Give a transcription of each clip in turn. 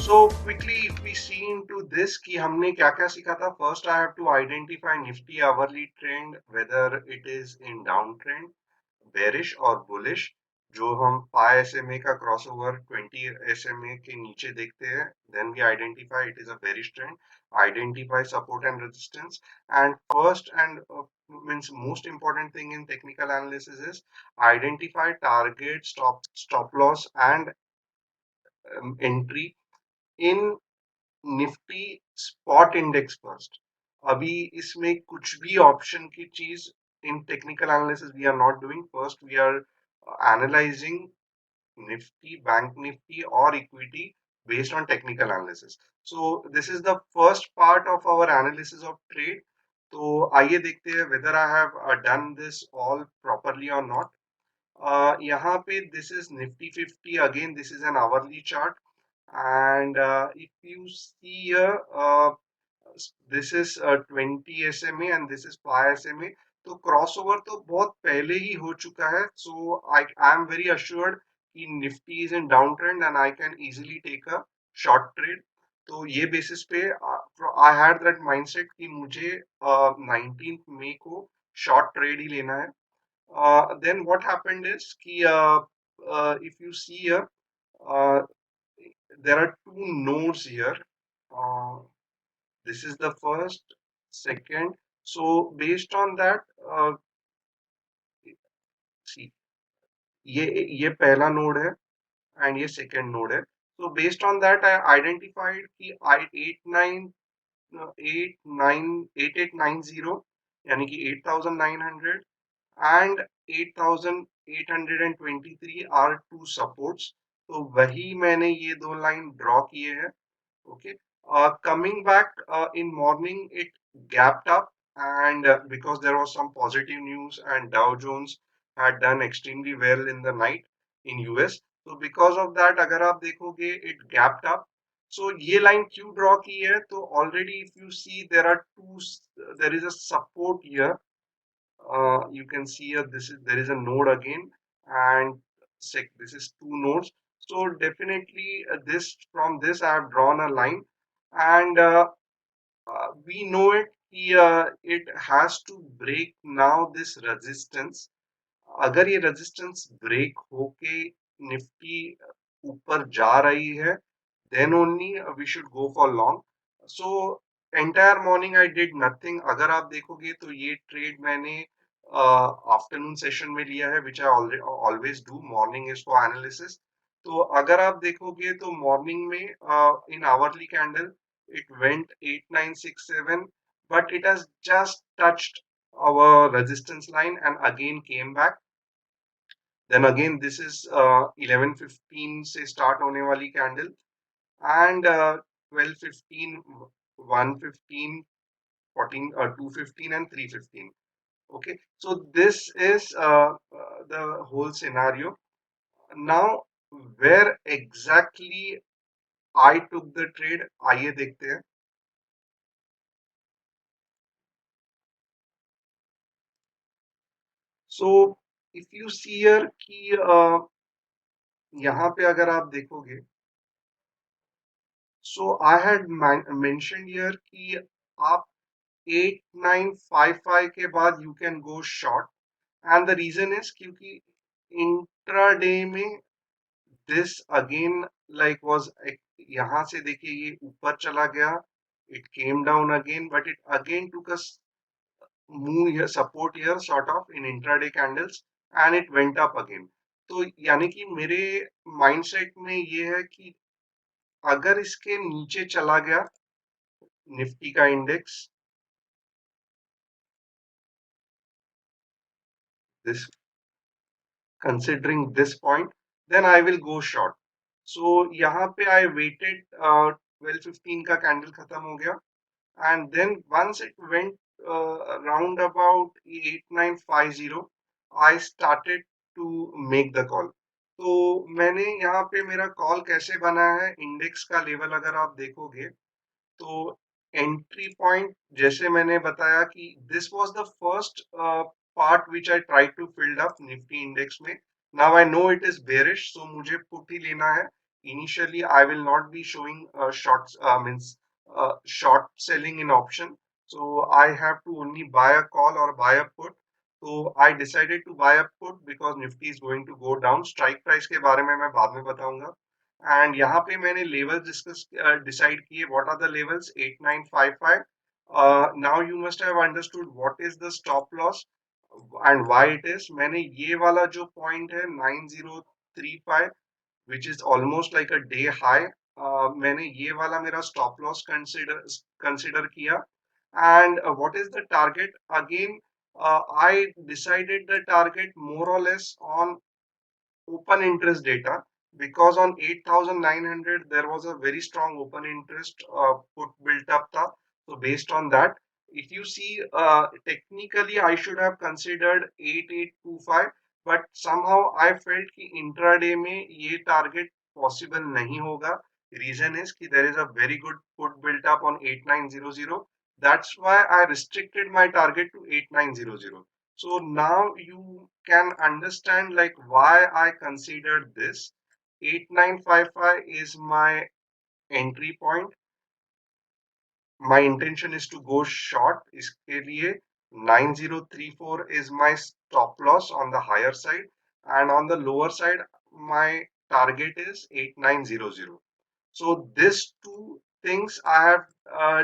So quickly if we see into this कि हमने क्या क्या सीखा था. First I have to identify Nifty hourly trend whether it is in downtrend, bearish और bullish. जो हम 5 SMA का crossover 20 SMA के नीचे देखते हैं, then we identify it is a bearish trend, identify support and resistance, and first and means most important thing in technical analysis is identify target, stop loss and entry in Nifty spot index first. अभी इसमें कुछ भी option की चीज in technical analysis we are not doing. First we are analysing Nifty, bank Nifty और equity based on technical analysis. So this is the first part of our analysis of trade. तो आइए देखते हैं whether I have done this all properly or not. यहाँ पे this is Nifty 50. Again this is an hourly chart, and if you see here, this is 20 SMA and this is 5 SMA. तो crossover तो बहुत पहले ही हो चुका है. So I am very assured कि Nifty is in down trend and I can easily take a short trade. तो ये बेसिस पे आई हैड दैट माइंडसेट कि मुझे 19 मई को शॉर्ट ट्रेड ही लेना है. Then what happened is कि if you see here, uh, there are two nodes here. Uh, this is the first, second. So based on that, see, ये पहला node है and ये second node है. So based on that, I identified कि I 8890 यानी कि 8900 and 8823 are two supports. तो वही मैंने ये दो लाइन ड्रॉ किए हैं. Okay. Coming back in morning, it gapped up, and because there was some positive news and Dow Jones had done extremely well in the night in US. So because of that, अगर आप देखोगे, it gapped up. So ये line क्यों draw की है? तो already if you see there are two, there is a support here. You can see here this is there is a node again, and this is two nodes. So definitely this from this I have drawn a line, and we know it. It has to break now this resistance. अगर ये resistance break होके Nifty ऊपर जा रही है, then only we should go for long. So entire morning I did nothing. अगर आप देखोगे तो ये ट्रेड मैंने आफ्टरनून सेशन में लिया है, which I always do. Morning is for analysis. तो अगर आप देखोगे तो मॉर्निंग में in hourly candle it went 8967, but it has just touched our resistance line and again came back. Then again this is 11:15 से start होने वाली candle, and 12:15, 1:15, 14, 2:15 and 3:15. Okay, so this is the whole scenario. Now where exactly I took the trade, आइए देखते हैं. So if you see here कि यहाँ पे अगर आप देखोगे, so I had mentioned here कि आप 8955 के बाद you can go short, and the reason is क्योंकि intraday में this again like was यहाँ से देखिए ये ऊपर चला गया, it came down again, but it again took us move here, support here sort of in intraday candles, and it went up again. तो यानी कि मेरे माइंडसेट में ये है कि अगर इसके नीचे चला गया निफ्टी का index, this considering this point, then I will go short. So यहाँ पे I waited 12:15 का candle खत्म हो गया, and then once it went around about 8950, I started to make the call. तो मैंने यहाँ पे मेरा कॉल कैसे बना है, इंडेक्स का लेवल अगर आप देखोगे तो एंट्री पॉइंट जैसे मैंने बताया कि this was the first part which I try to filled up Nifty index में. Now I know it is bearish, so मुझे पुट ही लेना है initially I will not be showing shorts means short selling in option. So I have to only buy a call or buy a put. So I decided to buy a put because Nifty is going to go down. Strike price के बारे में मैं बाद में बताऊंगा. And यहाँ पे मैंने levels discuss decide किए. What are the levels? 8955. Now you must have understood what is the stop loss and why it is. मैंने ये वाला जो point है 9035 which is almost like a day high. मैंने ये वाला मेरा stop loss consider किया. And what is the target? Again, I decided the target more or less on open interest data because on 8900 there was a very strong open interest put built up tha. So based on that, if you see technically I should have considered 8825, but somehow I felt कि intraday में ये target possible नहीं होगा. Reason is कि there is a very good put built up on 8900. That's why I restricted my target to 8900. So now you can understand like why I considered this. 8955 is my entry point. My intention is to go short. इसके लिए 9034 is my stop loss on the higher side, and on the lower side my target is 8900. So these two things I have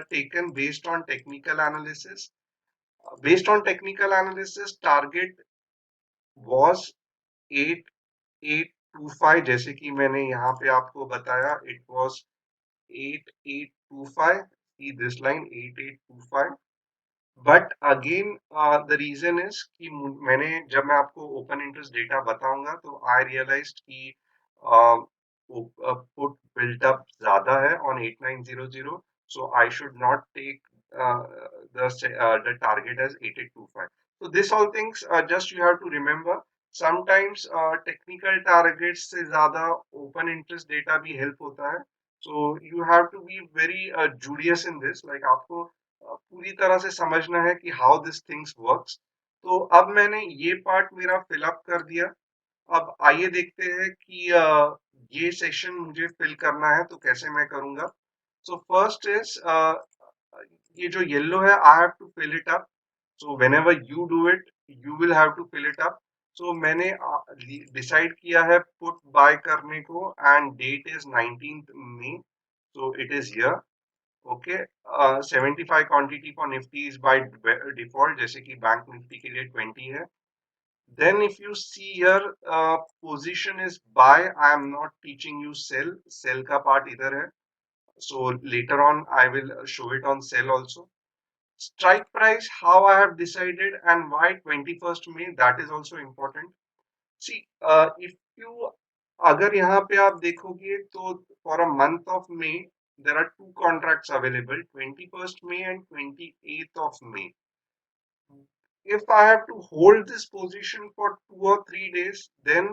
taken based on technical analysis. Based on technical analysis, target was 8825, जैसे कि मैंने यहाँ पे आपको बताया. It was 8825. See this line 8825. But again the reason is कि मैंने जब मैं आपको ओपन इंटरेस्ट डेटा बताऊंगा तो आई रियलाइज कि पुट बिल्टअप ज्यादा है on 8900. So I should not take the target as 8825. so this all things just you have to remember. sometimes technical targets से ज्यादा open interest data भी help होता है. so you have to be very judicious in this. like आपको पूरी तरह से समझना है कि हाउ दिस थिंग्स वर्क्स. तो अब मैंने ये पार्ट मेरा फिलअप कर दिया. अब आइए देखते हैं कि ये सेशन मुझे फिल करना है तो कैसे मैं करूंगा. सो फर्स्ट इज ये जो येलो है I have to fill it up. So whenever you do it you will have to fill it up. So मैंने डिसाइड किया है पुट बाय करने को and date is 19th May. So it is here. Okay. 75 quantity for Nifty is by default, जैसे कि bank Nifty के लिए 20 है. Then if you see here position is buy. I am not teaching you cell. Sell का part इधर है. So later on I will show it on sell also. strike price, how I have decided and why 21st May, that is also important. See, if you अगर यहाँ पे आप देखोगे तो for a month of May there are two contracts available, 21st May and 28th of May. If I have to hold this position for 2 or 3 days, then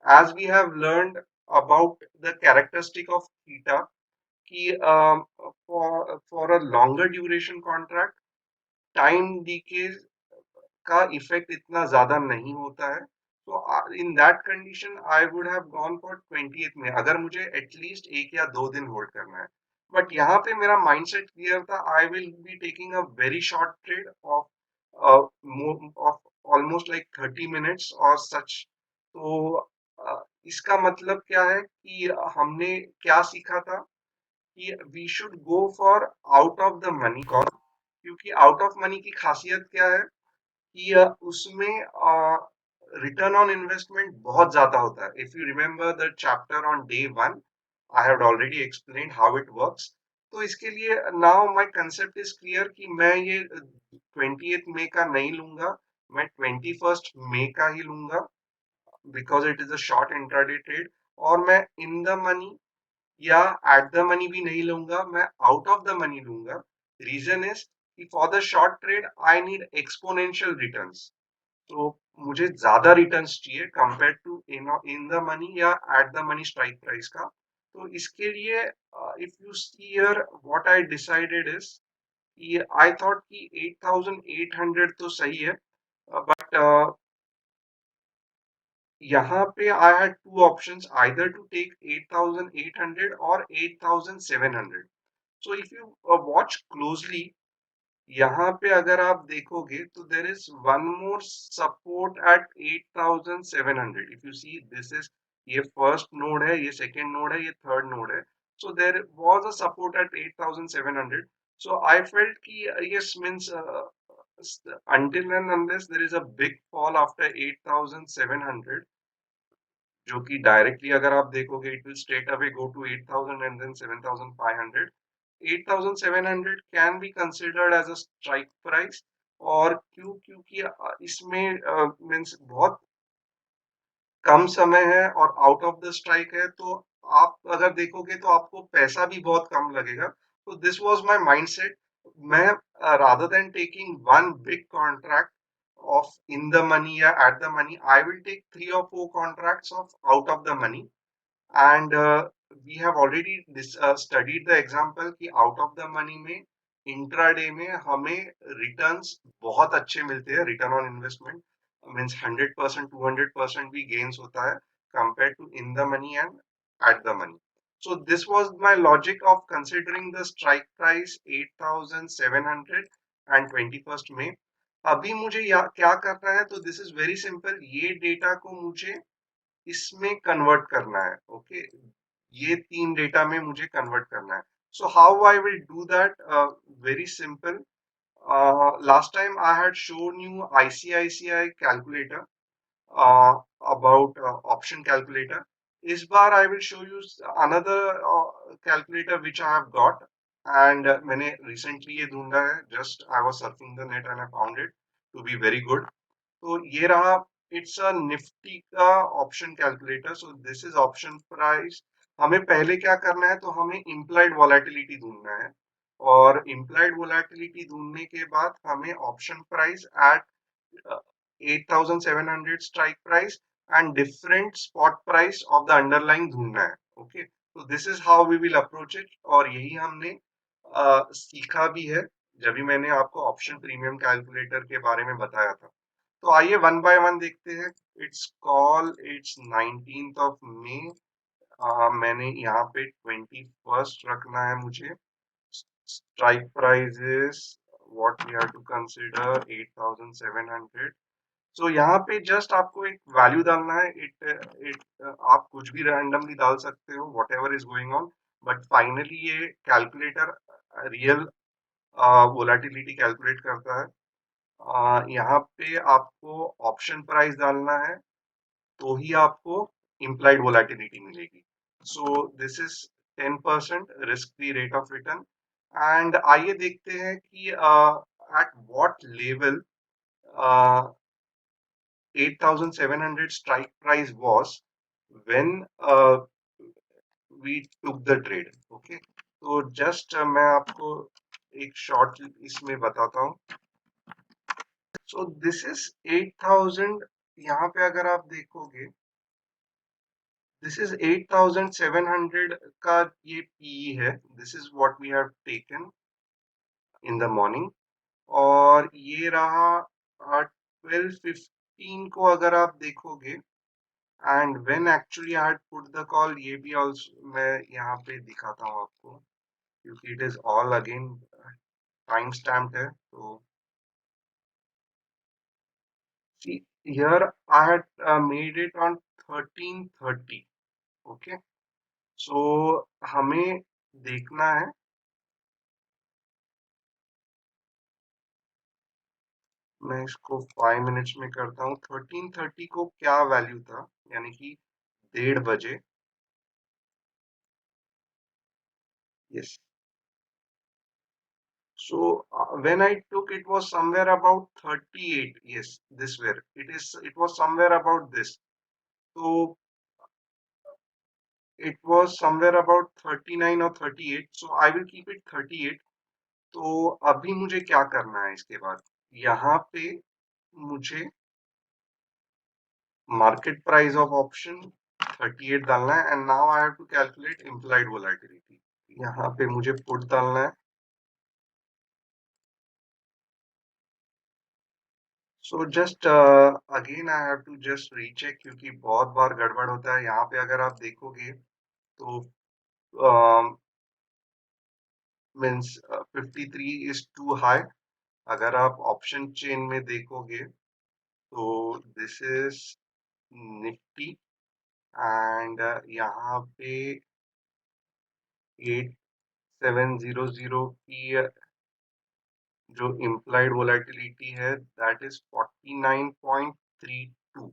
as we have learned about the characteristic of theta, कि for a longer duration contract, time decay का effect इतना ज्यादा नहीं होता है. तो in that condition I would have gone for 20th में, अगर मुझे एटलीस्ट 1 या 2 दिन होल्ड करना है. बट यहाँ पे मेरा माइंडसेट क्लियर था. I will be taking a very short trade off of almost like 30 minutes और सच. तो इसका मतलब क्या है कि हमने क्या सीखा था कि we should go for out of the money call. क्योंकि आउट ऑफ मनी की खासियत क्या है कि उसमें रिटर्न ऑन इन्वेस्टमेंट बहुत ज्यादा होता है. If you remember the chapter on day 1, I have already explained how it works. तो इसके लिए now my concept is clear कि मैं ये 20th May का नहीं लूंगा. मैं 21st May का ही लूंगा because it is a short intraday trade. और मैं इन द मनी या एट द मनी भी नहीं लूंगा, मैं आउट ऑफ द मनी लूंगा. रीजन इज कि for the short trade I need exponential returns. तो मुझे ज्यादा रिटर्न्स चाहिए compare to in the money या at the money strike price का. तो इसके लिए if you see here what I decided is, I thought कि 8800 तो सही है. बट यहाँ पे I had two options either to take 8,800 और 8,700. So if you watch closely, यहाँ पे अगर आप देखोगे तो there is one more support at 8,700. If you see this is, ये फर्स्ट नोड है, ये सेकंड नोड है, ये थर्ड नोड है. So there was a support at 8,700. So I felt कि yes means until and unless there is a big fall after 8,700, जो कि directly अगर आप देखोगे it will straight away go to 8,000 and then 7,500. 8,700 can be considered as a strike price. और क्यों? क्योंकि इसमें मीन्स बहुत कम समय है और आउट ऑफ द स्ट्राइक है, तो आप अगर देखोगे तो आपको पैसा भी बहुत कम लगेगा. तो दिस वाज माय माइंडसेट. मैं rather than taking one big contract of in the money या at the money, I will take 3 or 4 contracts of out of the money. And we have already studied the example कि out of the money में intraday में हमें returns बहुत अच्छे मिलते हैं. Return on investment means 100%, 200% भी गेन्स होता है compared to in the money and at the money. So this was my logic of considering the strike price 8,700 and 21st May. अभी मुझे क्या करना है? तो दिस इज वेरी सिंपल. ये डेटा को मुझे इसमें कन्वर्ट करना है. ओके, ये तीन डेटा में मुझे कन्वर्ट करना है. So how I will do that? Very simple. Last time I had shown you ICICI calculator about option calculator. इस बार I will show you another calculator which I have got. And मैंने recently ये ढूंढा है. Just I was surfing the net and I found it to be very good. तो ये रहा. It's a Nifty का option calculator. So this is option price. हमें पहले क्या करना है? तो हमें इम्प्लाइड वॉलेटिलिटी ढूंढना है. और इम्प्लाइड वॉलेटिलिटी ढूंढने के बाद हमें option price at 8,700 strike price and different spot price of the underline ढूंढना है. ओके, तो this is how we will approach it. और यही हमने सीखा भी है जब भी मैंने आपको ऑप्शन प्रीमियम कैलकुलेटर के बारे में बताया था. तो आइए वन बाय वन देखते हैं. It's call, it's 19th of May. मैंने यहाँ पे 21st रखना है मुझे. Strike price is what we have to consider 8,700. So यहाँ पे जस्ट आपको एक वैल्यू डालना है. इट आप कुछ भी रैंडमली डाल सकते हो, what ever is going on. But finally ये कैलकुलेटर रियल वोलेटिलिटी कैलकुलेट करता है. यहाँ पे आपको ऑप्शन प्राइस डालना है तो ही आपको इम्प्लाइड वोलेटिलिटी मिलेगी. So this is 10% risk free rate of return. And आइए देखते हैं कि at what level 8,700 strike price was when we took the trade. Okay, तो just मैं आपको एक शॉर्ट इसमें बताता हूँ. So this is 8,000. यहाँ पे अगर आप देखोगे दिस इज 8,700 का ये PE है. This is what we have taken in the morning. और ये रहा 12:15 को अगर आप देखोगे. And when actually I had put the call, ये भी ऑल्सो मैं यहाँ पे दिखाता हूँ आपको क्योंकि it is all again time stamped है. तो see here I had made it on 13:30. Okay, सो हमें देखना है. मैं इसको 5 मिनट्स में करता हूँ. 13:30 को क्या वैल्यू था? यानी कि 1:30 बजे. Yes. So when I took, it was somewhere about 38. Yes, this where it is. It was somewhere about this. So it was somewhere about 39 or 38. So I will keep it 38. तो अभी मुझे क्या करना है इसके बाद? यहाँ पे मुझे मार्केट प्राइस ऑफ ऑप्शन 38 डालना है. And now I have to calculate implied volatility. यहाँ पे मुझे पुट डालना है. So just again I have to just recheck, क्योंकि बहुत बार गड़बड़ होता है यहाँ पे। अगर आप देखोगे तो मीन्स 53 इज टू हाई। अगर आप ऑप्शन चेन में देखोगे तो दिस इज निफ्टी, एंड यहाँ पे 8700 की जो इम्प्लाइड वोलेटिलिटी है दैट इज 49.32।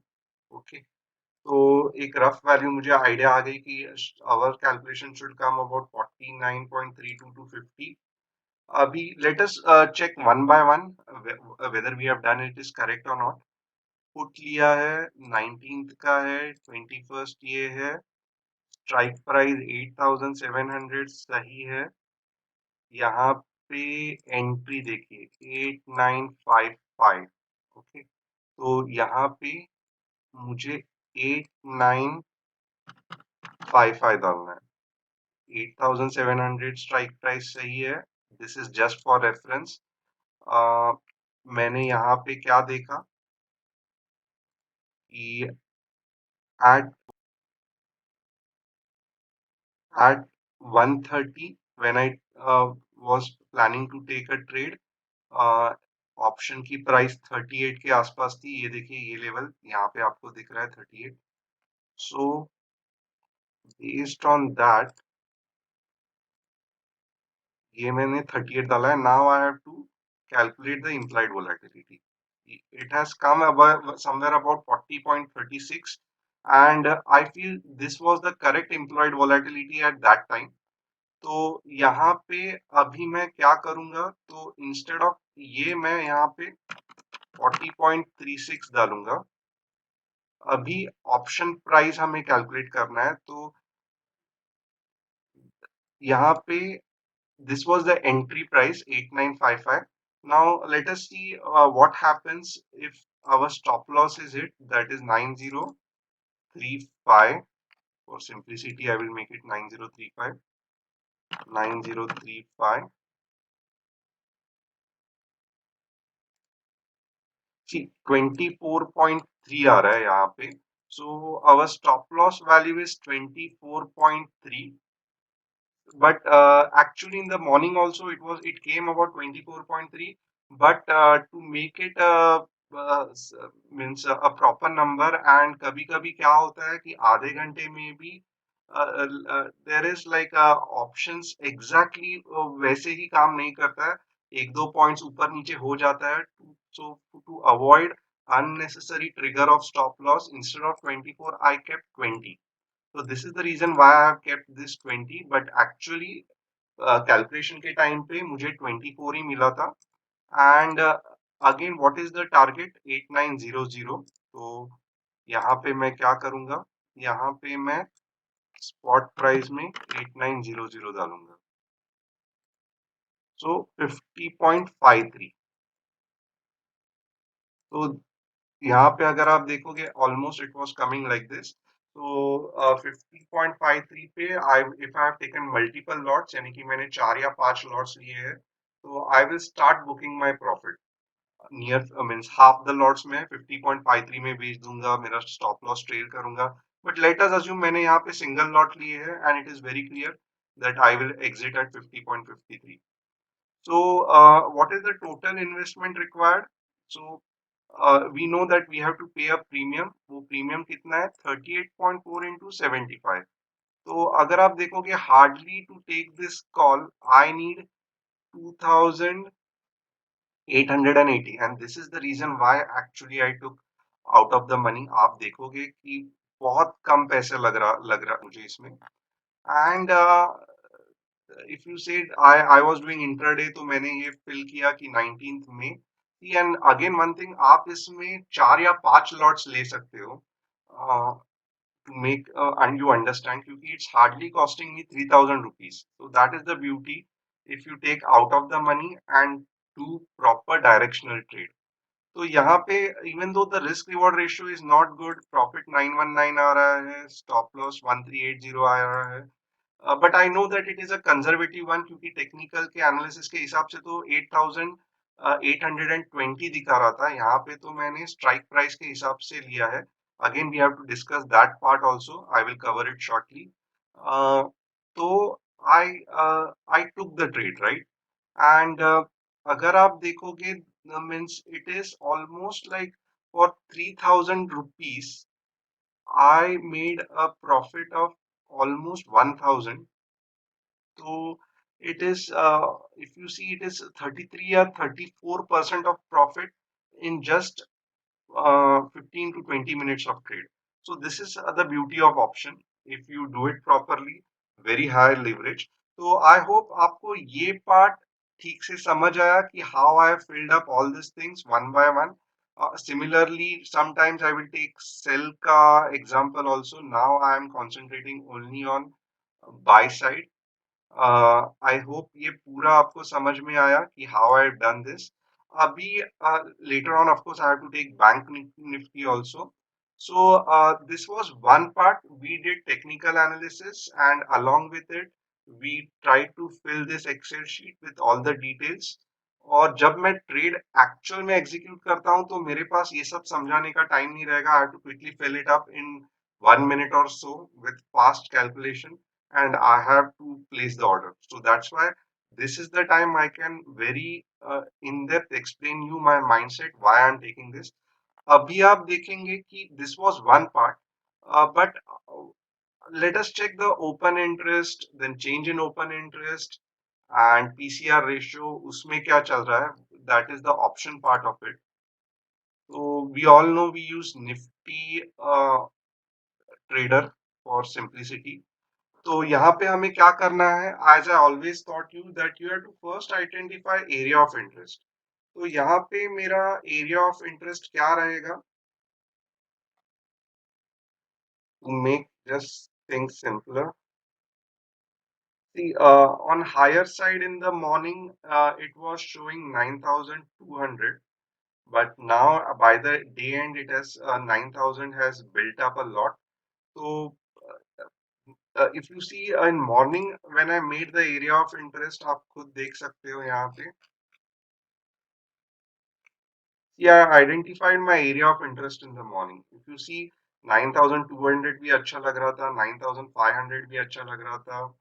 ओके, तो एक रफ वैल्यू मुझे आइडिया आ गई कि our calculation should come about 49.32 to 50। अभी let us check one by one whether we have done it is correct और नॉट। पुट लिया है 19th का है, 21st ये है, स्ट्राइक प्राइस 8700 सही है। यहाँ पे एंट्री देखिए 8955। ओके, तो यहाँ पे मुझे 8955 डालना है। 8700 स्ट्राइक प्राइस सही है। This is just for reference. मैंने यहाँ पे क्या देखा कि eight at 1:30 when I was planning to take a trade, option की प्राइस 38 के आसपास थी। ये देखिए ये लेवल यहाँ पे आपको दिख रहा है 38। सो बेस्ड ऑन दैट ये मैंने 38 डाला है। Now I have to calculate the implied volatility. It has come about somewhere about 40.36, and I feel this was the correct implied volatility at that time. तो यहाँ पे अभी मैं क्या करूंगा, तो इंस्टेड ऑफ ये मैं यहाँ पे 40.36 डालूंगा। अभी ऑप्शन प्राइस हमें कैलकुलेट करना है, तो यहाँ पे this was the entry price 8955. Now let us see what happens if our stop loss is hit, that is 9035. For simplicity I will make it 9035. 9035, see 24.3 आ रहा है यहाँ पे। so our stop loss value is 24.3, but actually in the morning also it came about 24.3, but to make it means a proper number, and कभी कभी क्या होता है कि आधे घंटे में भी there is like options exactly वैसे ही काम नहीं करता है, एक दो पॉइंट्स ऊपर नीचे हो जाता है। so to avoid unnecessary trigger of stop loss, instead of 24 I kept 20. So this is the reason why I have kept this 20, but actually calculation के टाइम पे मुझे 24 ही मिला था। And again what is the target 8900। तो यहाँ पे मैं क्या करूंगा, यहाँ पे मैं स्पॉट प्राइस में 8900 डालूंगा। सो 50.53। तो यहाँ पे अगर आप देखोगे almost it was coming like this. तो 50.53 पे I if I have taken multiple lots, यानी कि मैंने 4 या 5 लॉट्स लिए हैं, तो I will start booking my profit near means half the lots में 50.53 में बेच दूंगा, मेरा स्टॉप लॉस ट्रेल करूंगा। बट लेट अस अज्यूम मैंने यहाँ पे सिंगल लॉट लिए है and it is very clear that I will exit at 50.53। so what is the total investment required? So we know that we have to pay a premium। वो premium कितना है 38.4 into 75। तो अगर आप देखोगे hardly to take this call I need 2880, and this is the reason why actually I took out of the money। आप देखोगे कि बहुत कम पैसे लग रहा मुझे इसमें। And if you said I was doing intraday, तो मैंने ये फिल किया कि 19th में। एंड अगेन वन थिंग, आप इसमें 4 या 5 लॉट्स ले सकते हो to make and you understand, क्योंकि it's hardly costing me 3000 rupees। so that is the beauty if you take out of the money and do proper directional trade। तो यहाँ पे even though the risk reward ratio is not good, profit 919 आ रहा है, stop loss 1380 आ रहा है, but I know that it is a conservative one, क्योंकि technical के analysis के हिसाब से तो 8000 820 दिखा रहा था, यहाँ पे तो मैंने स्ट्राइक प्राइस के हिसाब से लिया है. Again we have to discuss that part also, I will cover it shortly. तो I I took the trade, right. And अगर आप देखोगे, means it is almost like for 3000 rupees I made a profit of almost 1000. So it is, if you see, it is 33 or 34% of profit in just 15 to 20 minutes of trade. So this is the beauty of option. If you do it properly, very high leverage. So I hope आपको ये part ठीक से समझ आया कि how I have filled up all these things one by one. Similarly, sometimes I will take sell का example also. Now I am concentrating only on buy side. I hope ये पूरा आपको समझ में आया कि हाउ आई डन दिस. अभी later on of course I have to take bank nifty also. So this was one part. We did technical analysis, and along with it, we tried to fill this Excel sheet with all the details. और जब मैं trade actual में execute करता हूँ तो मेरे पास ये सब समझाने का टाइम नहीं रहेगा. I have to quickly fill it up in 1 minute or so with fast calculation, and I have to place the order. So that's why this is the time I can very in depth explain you my mindset why I'm taking this. अभी आप देखेंगे कि this was one part, but let us check the open interest, then change in open interest and PCR ratio. उसमें क्या चल रहा है? That is the option part of it. So we all know we use Nifty trader for simplicity. तो यहाँ पे हमें क्या करना है? As I always taught you that you have to first identify area of interest. तो यहाँ पे मेरा area of interest क्या रहेगा? To make just things simpler. See, on higher side in the morning, it was showing 9,200, but now by the day end, it has 9,000 has built up a lot. So if you see in morning when I made the area of interest, आप खुद देख सकते हो यहाँ पे. Yeah, I identified my area of interest in the morning. If you see 9,200 भी अच्छा लग रहा था, 9,500 भी अच्छा लग रहा था.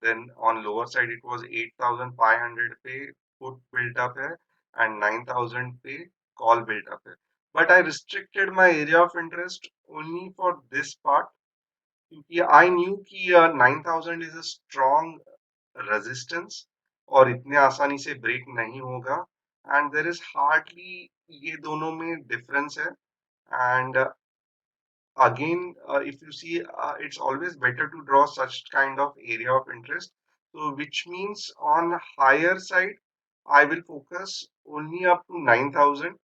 Then on lower side it was 8,500 पे put built up है and 9,000 पे call built up है. But I restricted my area of interest only for this part क्योंकि I knew कि 9,000 is a strong resistance और इतने आसानी से ब्रेक नहीं होगा. एंड देर इज हार्डली ये दोनों में डिफरेंस है. And again, if you see, it's always better to draw such kind of area of interest. So which means on higher side I will focus only up to 9,000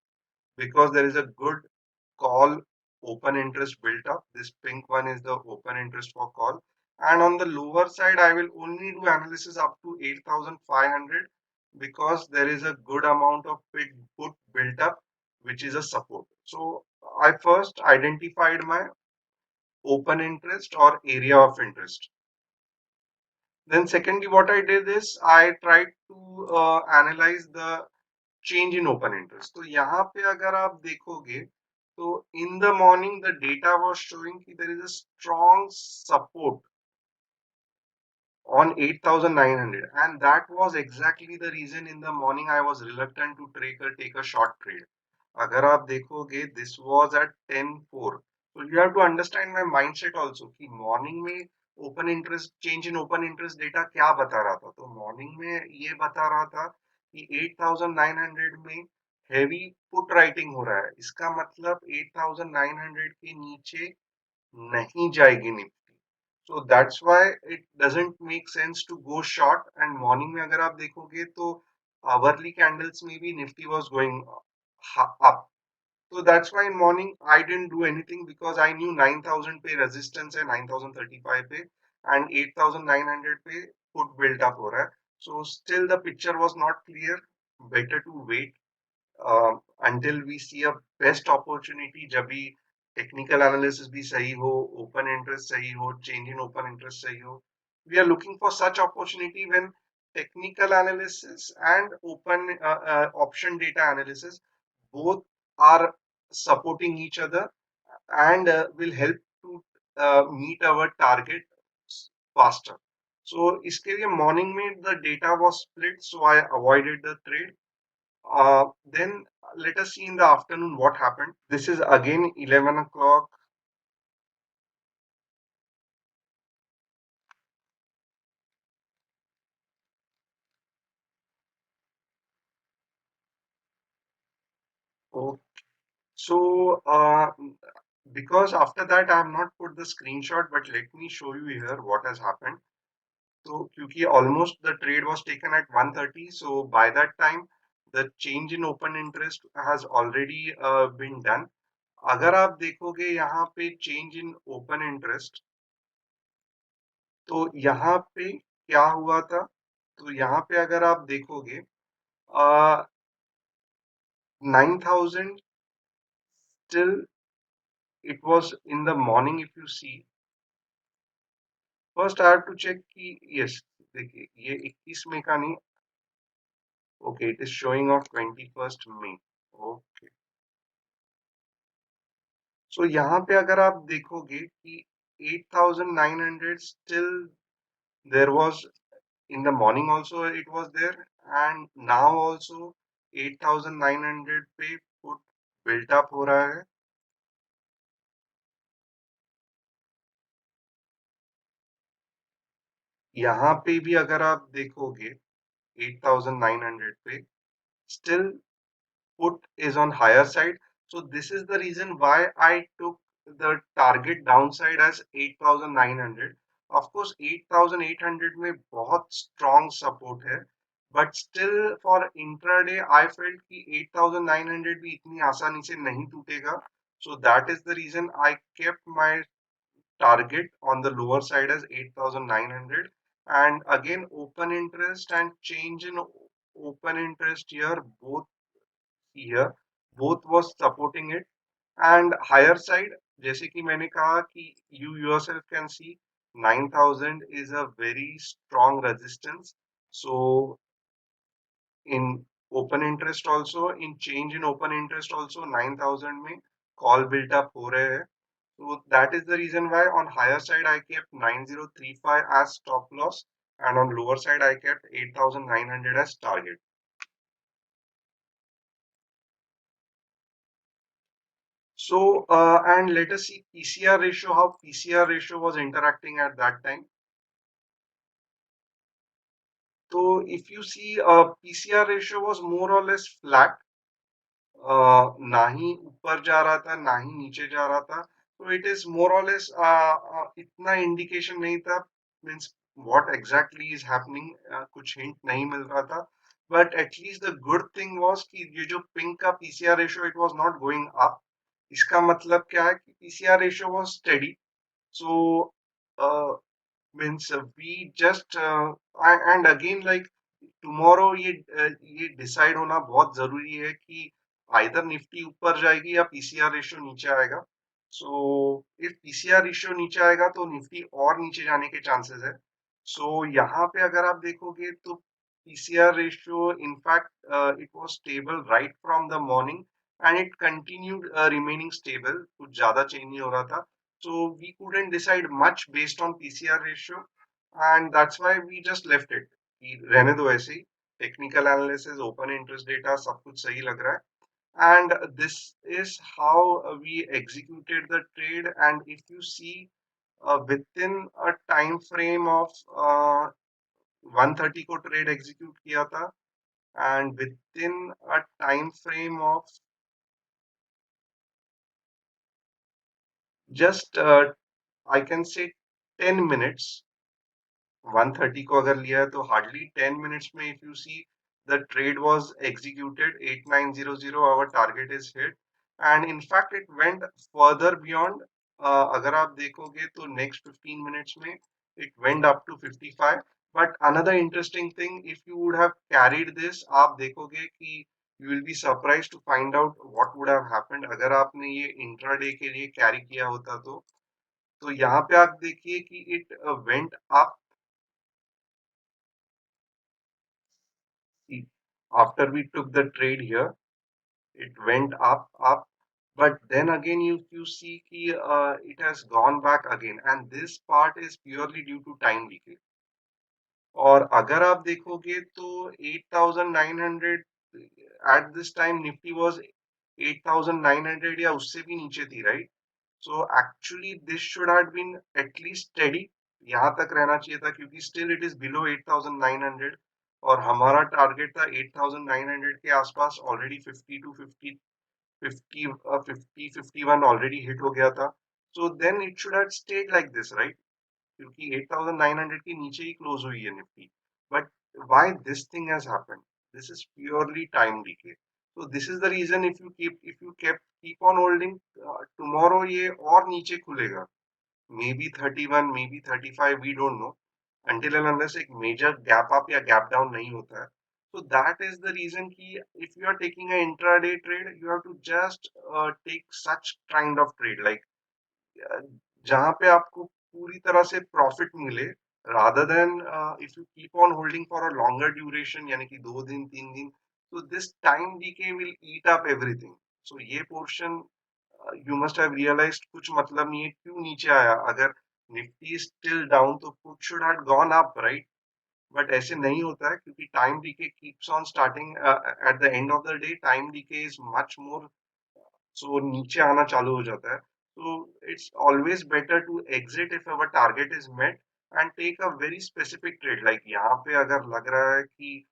because there is a good call open interest built up. This pink one is the open interest for call. And on the lower side, I will only do analysis up to 8,500 because there is a good amount of put built up, which is a support. So I first identified my open interest or area of interest. Then secondly, what I did is I tried to analyze the change in open interest. तो यहाँ पे अगर आप देखोगे तो in the morning the data was showing कि there is a strong support on 8,900, and that was exactly the reason in the morning I was reluctant to take a short trade. अगर आप देखोगे this was at 10:04. So you have to understand my mindset also कि morning में open interest change in open interest data क्या बता रहा था. तो morning में ये बता रहा था कि 8,900 में heavy put writing हो रहा है. इसका मतलब 8,900 के नीचे नहीं जाएगी Nifty. So that's why it doesn't make sense to go short. And morning में अगर आप देखोगे तो hourly candles में भी Nifty was going up. So that's why in morning I didn't do anything because I knew 9,000 पे resistance है 9,035 पे and 8,900 पे put built up हो रहा है. So still the picture was not clear. Better to wait until we see a best opportunity जब भी technical analysis भी सही हो, ओपन इंटरेस्ट सही हो, चेंज इन ओपन इंटरेस्ट सही हो. We are looking for such opportunity when technical analysis and open option data analysis both are supporting each other and will help to meet our target faster. So इसके लिए morning में the data was split, so I avoided the trade. Then let us see in the afternoon what happened. This is again 11 o'clock. Oh, so because after that I have not put the screenshot, but let me show you here what has happened. So क्योंकि almost the trade was taken at 1:30, so by that time the change in open interest has already been done. अगर आप देखोगे यहाँ पे change in open interest, तो यहाँ पे क्या हुआ था, तो यहाँ पे अगर आप देखोगे 9,000 still it was in the morning. If you see, first I have to check कि yes, देखिए ये 21 मई का नहीं, okay, it is showing of 21st May. Okay, so यहाँ पे अगर आप देखोगे कि 8,900 still there was in the morning also it was there, and now also 8,900 पे put built up हो रहा है. यहाँ पे भी अगर आप देखोगे 8,900 पे still put is on higher side. So this is the reason why I took the target downside as 8,900. Of course 8,800 में बहुत strong support है, but still for intraday I felt कि 8,900 भी इतनी आसानी से नहीं टूटेगा. So that is the reason I kept my target on the lower side as 8,900. And again open interest and change in open interest here both here both was supporting it. And higher side जैसे कि मैंने कहा कि you yourself can see 9,000 is a very strong resistance. So in open interest also, in change in open interest also 9,000 में call built up हो रहे हैं. So that is the reason why on higher side I kept 9035 as stop loss, and on lower side I kept 8,900 as target. So, and let us see PCR ratio, how PCR ratio was interacting at that time. So, if you see, PCR ratio was more or less flat. ना ही ऊपर जा रहा था, ना ही नीचे जा रहा था. So, it is more or less इतना indication नहीं था. Means what exactly is happening, कुछ hint नहीं मिल रहा था. But at least the good thing was कि ये जो pink का PCR ratio, it was not going up. इसका मतलब क्या है कि PCR ratio was steady. So uh, means we just and again like tomorrow ये decide होना बहुत जरूरी है कि either निफ्टी ऊपर जाएगी या पीसीआर रेशियो नीचे आएगा. सो इफ पीसीआर रेशियो नीचे आएगा तो निफ्टी और नीचे जाने के चांसेस है. सो यहाँ पे अगर आप देखोगे तो PCR ratio in fact it was stable right from the morning and it continued remaining stable. कुछ ज्यादा चेंज नहीं हो रहा था. So we couldn't decide much based on PCR ratio, and that's why we just left it. कि रहने दो ऐसे ही. Technical analysis, open interest data, सब कुछ सही लग रहा है. And this is how we executed the trade. And if you see within a time frame of 1:30 को trade execute किया था, and within a time frame of just I can say 10 minutes. 1:30 को अगर लिया है तो hardly 10 minutes में if you see the trade was executed 8900, our target is hit, and in fact it went further beyond. अगर आप देखोगे तो next 15 minutes में it went up to 55. But another interesting thing, if you would have carried this, आप देखोगे कि you will be surprised to find out what would have happened अगर आपने ये intraday के लिए carry किया होता तो यहाँ पे आप देखिए कि it went up After we took the trade here, it went up, but then again you see कि it has gone back again, and this part is purely due to time decay. और अगर आप देखोगे तो 8,900 at this time Nifty was 8,900 या उससे भी नीचे थी, right? So actually this should have been at least steady, यहाँ तक रहना चाहिए था क्योंकि still it is below 8,900 और हमारा टारगेट था 8,900 के आसपास, ऑलरेडी 50 to 50 50 51 ऑलरेडी हिट हो गया था. So then it should have stayed like this, right? क्योंकि 8,900 के नीचे ही क्लोज हुई है Nifty. But why this thing has happened? This is purely time DK. So this is the reason, if you keep on holding, tomorrow ये और नीचे खुलेगा, maybe 31, maybe 35, we don't know, until and unless एक major gap up या gap down नहीं होता है. So that is the reason कि if you are taking an intraday trade, you have to just take such kind of trade, like जहाँ पे आपको पूरी तरह से प्रॉफिट मिले, rather than if you keep on holding for a longer duration, यानी कि 2 दिन 3 दिन, so this time decay will eat up everything. So ये portion you must have realized कुछ मतलब नहीं है क्यों नीचे आया. अगर निफ्टी is still down तो put should have gone up, right? But ऐसे नहीं होता है क्योंकि time DK keeps on starting at the end of the day. Time decay is much more, so नीचे आना चालू हो जाता है. So it's always better to exit if our target is met and take a very specific trade. Like यहाँ पे अगर लग रहा है कि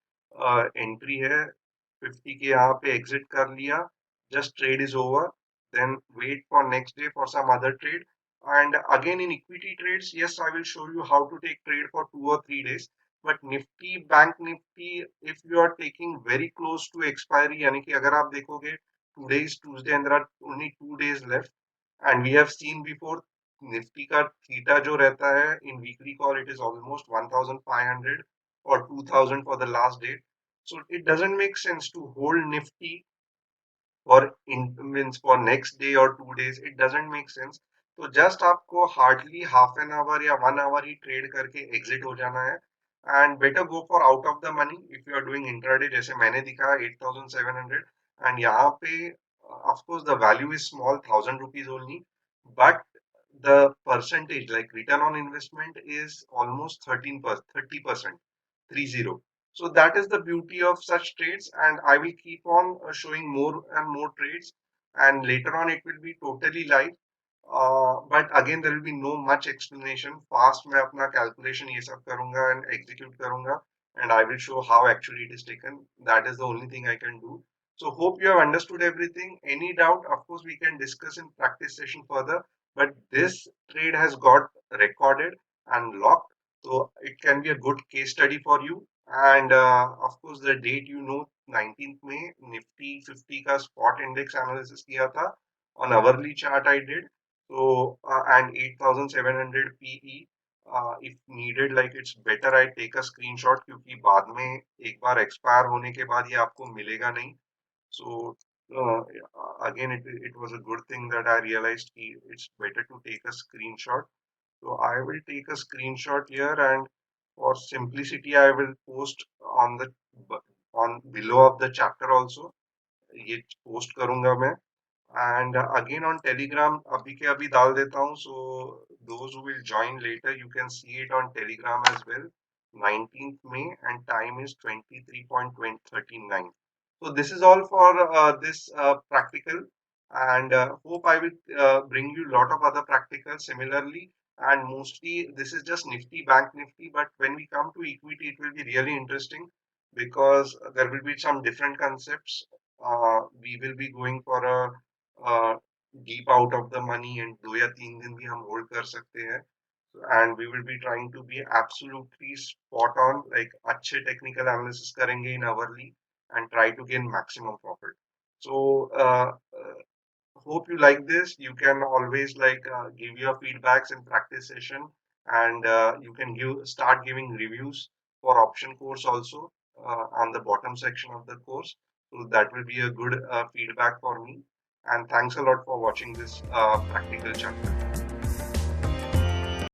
एंट्री है 50 के, यहाँ पे एग्जिट कर लिया, just trade is over, then wait for next day for some other trade. And again in equity trades, yes, I will show you how to take trade for 2 or 3 days. But Nifty, Bank Nifty, if you are taking very close to expiry, यानी कि अगर आप देखोगे today is Tuesday and there are only 2 days left, and we have seen before Nifty का theta जो रहता है in weekly call, it is almost 1,500 or 2,000 for the last date. So it doesn't make sense to hold Nifty for means for next day or 2 days. It doesn't make sense. तो just आपको hardly half an hour या 1 hour ही trade करके exit हो जाना है, and better go for out of the money if you are doing intraday, जैसे मैंने दिखाया 8,700. And यहाँ पे of course the value is small, 1,000 rupees only, but the percentage, like return on investment, is almost 30%, 30. So that is the beauty of such trades, and I will keep on showing more and more trades, and later on it will be totally live. But again there will be no much explanation. Fast मैं अपना calculation ये सब करूँगा and execute करूँगा, and I will show how actually it is taken. That is the only thing I can do. So hope you have understood everything. Any doubt, of course, we can discuss in practice session further. But this trade has got recorded and locked, so it can be a good case study for you. And of course, the date, 19th May, Nifty 50 का spot index analysis किया था. On hourly chart I did. So and 8,700 PE. If needed, like it's better I take a screenshot क्योंकि बाद में एक बार expire होने के बाद ये आपको मिलेगा नहीं. So again, it was a good thing that I realized it's better to take a screenshot. So I will take a screenshot here, and for simplicity, I will post on the on below of the chapter also. ये post करूँगा मैं. And again on Telegram, अभी के अभी डाल देता हूँ. So those who will join later, you can see it on Telegram as well. 19th May, and time is 23:39. So this is all for this practical, and hope I will bring you a lot of other practicals similarly. And mostly this is just Nifty, Bank Nifty, but when we come to equity, it will be really interesting because there will be some different concepts. We will be going for a deep out of the money, and 2 या 3 दिन भी हम hold कर सकते हैं. And we will be trying to be absolutely spot on, like अच्छे technical analysis करेंगे in hourly and try to gain maximum profit. So hope you like this. You can always like give your feedbacks in practice session, and you can start giving reviews for option course also on the bottom section of the course. So that will be a good feedback for me. And thanks a lot for watching this practical chapter.